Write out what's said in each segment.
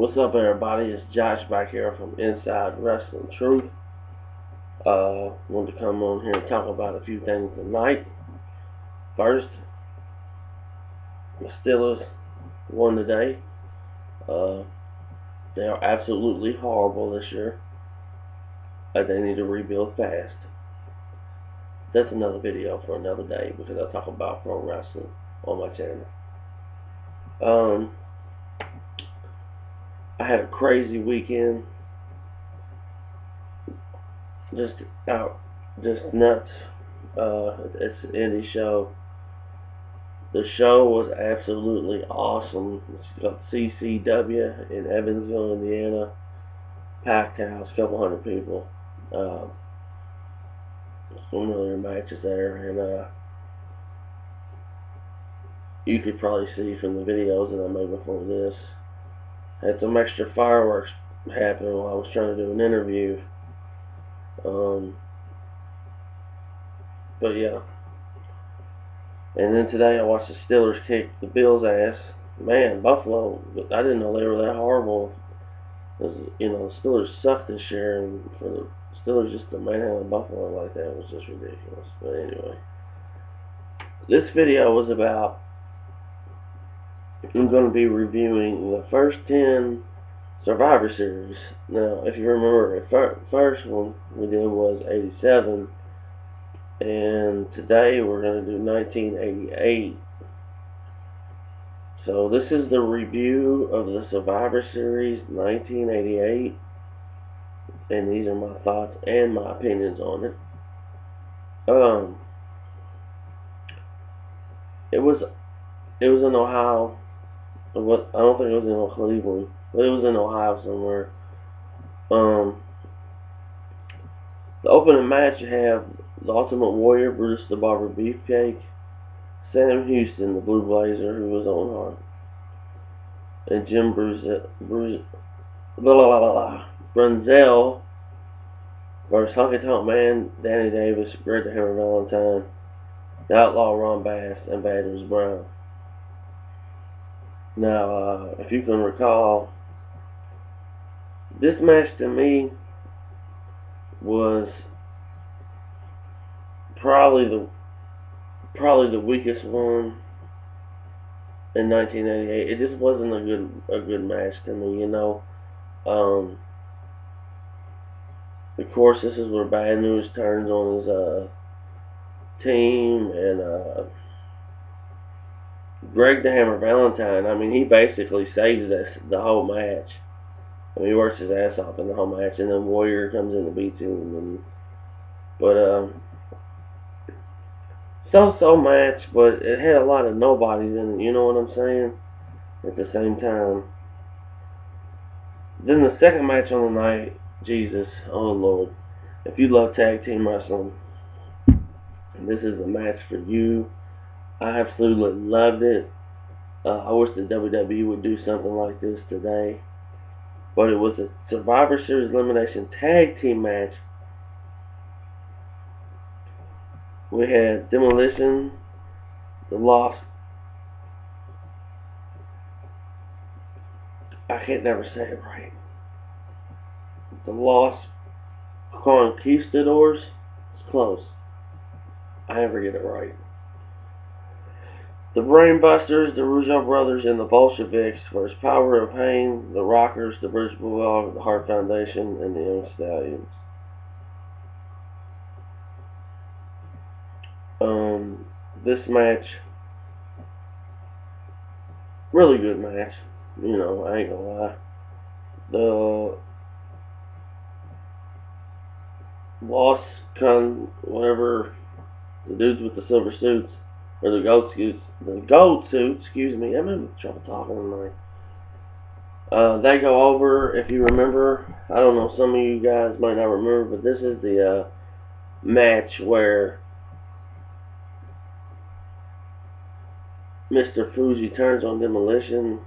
What's up, everybody? It's Josh back here from Inside Wrestling Truth. Wanted to come on here and talk about a few things tonight. First, the Steelers won today. They are absolutely horrible this year. They need to rebuild fast. That's another video for another day because I talk about pro wrestling on my channel. I had a crazy weekend. Just nuts. It's an indie show. The show was absolutely awesome. It's got CCW in Evansville, Indiana. Packed house, couple hundred people. Familiar matches there, and you could probably see from the videos that I made before this. Had some extra fireworks happen while I was trying to do an interview. But yeah. And then today I watched the Steelers kick the Bills' ass. Man, Buffalo, I didn't know they were that horrible. Because, the Steelers suck this year, and for the Steelers just to manhandle Buffalo like that was just ridiculous. But anyway, this video was about, I'm going to be reviewing the first 10 Survivor Series. Now, if you remember, the first one we did was 87, and today we're going to do 1988. So this is the review of the Survivor Series 1988, and these are my thoughts and my opinions on it. It was in Ohio. I don't think it was in Cleveland, but it was in Ohio somewhere. The opening match, you have the Ultimate Warrior, Brutus the Barber Beefcake, Sam Houston, the Blue Blazer, who was on Hard, and Jim Brunzell versus Honky Tonk Man, Danny Davis, Greg the Hammer Valentine, the Outlaw Ron Bass, and Bad News Brown. Now, if you can recall, this match to me was probably the weakest one in 1988. It just wasn't a good match to me, Of course, this is where Bad News turns on his team, and Greg the Hammer Valentine, I mean, he basically saves the whole match. I mean, he works his ass off in the whole match, and then Warrior comes in and beats him. But so match, but it had a lot of nobodies in it, you know what I'm saying? At the same time. Then the second match on the night, Jesus, oh Lord. If you love tag team wrestling, this is a match for you. I absolutely loved it. I wish the WWE would do something like this today. But it was a Survivor Series Elimination Tag Team match. We had Demolition, The Lost. I can't never say it right. The Lost Conquistadors. It's close. I never get it right. The Brainbusters, the Rougeau Brothers, and the Bolsheviks versus Power of Pain, the Rockers, the British Bulldog, the Hart Foundation, and the Young Stallions. This match, really good match. I ain't gonna lie. The Lost whatever, the dudes with the silver suits, or the goat suits, excuse me, I'm having trouble talking tonight. They go over, if you remember, I don't know, some of you guys might not remember, but this is the match where Mr. Fuji turns on Demolition,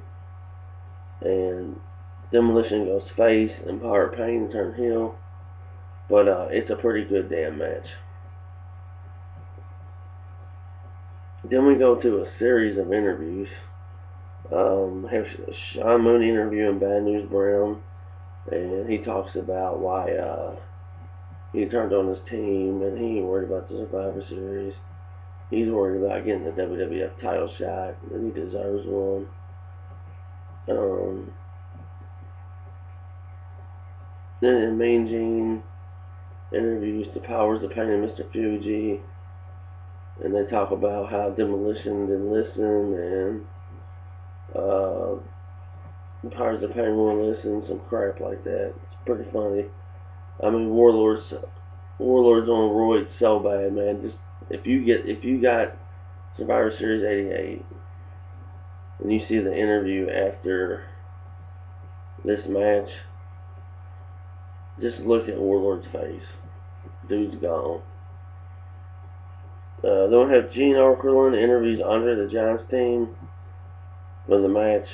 and Demolition goes face, and Power of Pain turns heel. But it's a pretty good damn match. Then we go to a series of interviews. Have Sean Mooney interviewing Bad News Brown, and he talks about why he turned on his team, and he ain't worried about the Survivor Series. He's worried about getting the WWF title shot, and he deserves one. Then Mean Gene interviews the Powers of Pain and Mr. Fuji, and they talk about how Demolition didn't listen, and Powers of Pain won't listen, some crap like that. It's pretty funny. I mean, Warlord's on roids so bad, man. Just if you got Survivor Series '88, and you see the interview after this match, just look at Warlord's face. Dude's gone. Then we have Gene Okerlund interviews Andre the Giant's team for the match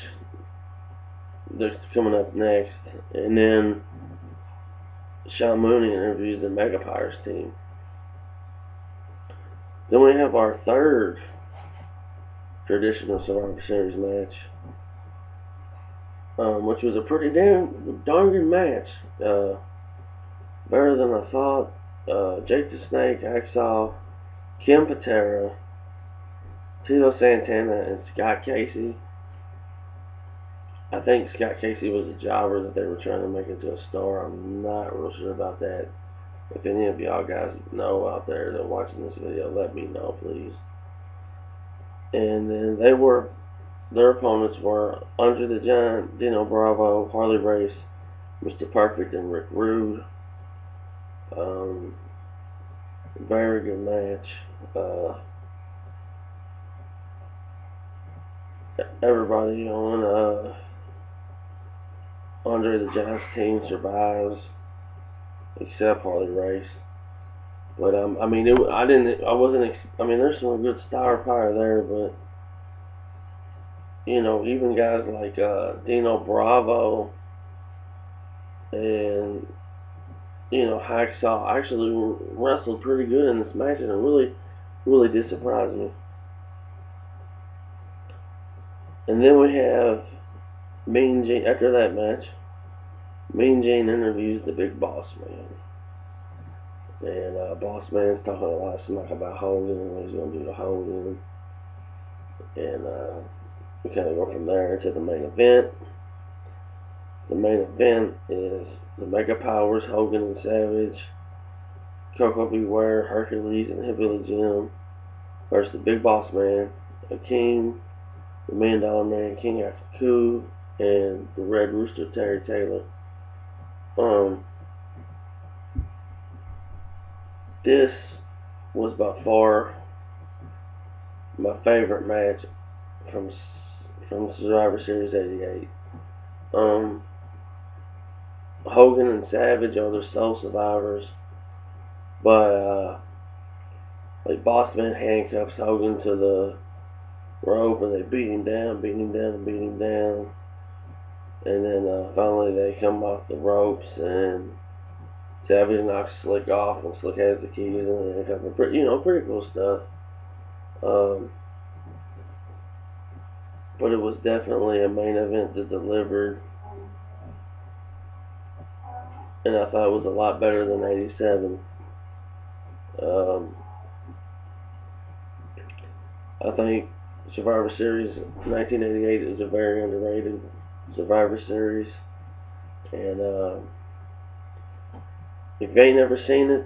that's coming up next, and then Sean Mooney interviews the Mega Pirates team. Then we have our third traditional Survivor Series match, which was a pretty darn good match. Better than I thought. Jake the Snake, Hacksaw, Ken Patera, Tito Santana, and Scott Casey. I think Scott Casey was a jobber that they were trying to make into a star. I'm not real sure about that. If any of y'all guys know out there that are watching this video, let me know, please. And then their opponents were Andre the Giant, Dino Bravo, Harley Race, Mr. Perfect, and Rick Rude. Very good match. Everybody on Andre the Giant's team survives except Harley Race. But I mean, there's some good star power there, but you know, even guys like Dino Bravo and Hacksaw actually wrestled pretty good in this match, and it really did surprise me. And then we have Mean Gene. After that match, Mean Gene interviews the Big Boss Man, and Boss Man's talking a lot of smack about Hogan and what he's going to do to Hogan, and we kind of go from there to the main event. The main event is the Mega Powers, Hogan and Savage, Koko B. Ware, Hercules, and Hillbilly Jim versus the Big Boss Man, Akeem, the $1 Million Man, King After Coup, and the Red Rooster, Terry Taylor. This was by far my favorite match from Survivor Series '88. Hogan and Savage are the sole survivors, but like Boss Man handcuffs Hogan to the rope, and they beat him down, and then finally they come off the ropes, and Savage knocks Slick off, and Slick has the keys, and they have pretty cool stuff. But it was definitely a main event that delivered, and I thought it was a lot better than '87. I think Survivor Series 1988 is a very underrated Survivor Series, and if you ain't never seen it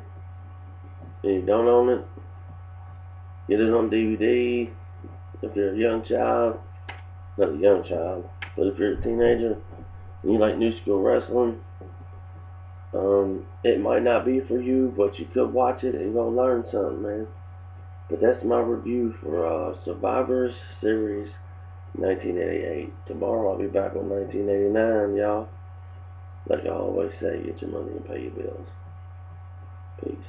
and you don't own it, get it on DVD. If you're a young child, not a young child, but if you're a teenager and you like new school wrestling, it might not be for you, but you could watch it and you're gonna learn something, man. But that's my review for Survivor Series 1988. Tomorrow I'll be back on 1989, y'all. Like I always say, get your money and pay your bills. Peace.